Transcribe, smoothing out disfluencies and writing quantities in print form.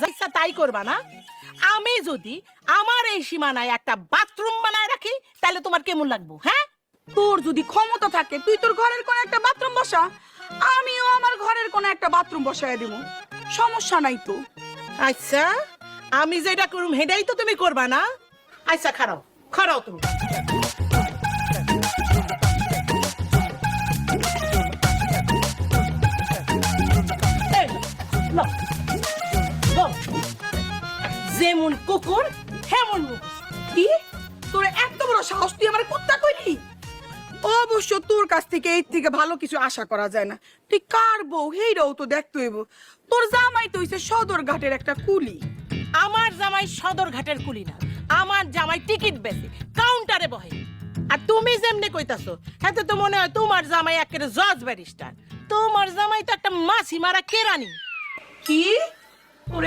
যাইছা তাই করবা না? আমি যদি আমার এই সীমানায় একটা বাথরুম বানায় রাখি তাহলে তোমার কেমন লাগবো? হ্যাঁ, তোর যদি ক্ষমতা থাকে তুই তোর ঘরের কোন একটা বাথরুম বসা, আমিও আমার ঘরের কোন একটা বাথরুম বসায় দিব, সমস্যা নাই তো। আচ্ছা, আমি যেটা করুম সেটাই তো তুমি করবা না? আচ্ছা, খারাও খারাও তুমি। এই, লও, লও। যেমন কুকুর হেমন মুখোশ। কি তোর এত বড় সাহস, তুই আমার কুত্তা কইলি? অবশ্য তোর কাছ থেকে এর থেকে ভালো কিছু আশা করা যায় না। তুই কার বউ হেইরাও তো দেখতে হইব। তোর জামাই তো হইছে সদর ঘাটের একটা কুলি। আমার জামাই সদরঘাটের কুলি না, আমার জামাই টিকিট বেচে কাউন্টারে বহে। আর তুমি যেমনি কইতাছো হাতে তো মনে হয় তোমার জামাই একেবারে জজ ব্যারিস্টার। তোমার জামাই তো একটা মাছি মারা কেরানি। কি তোর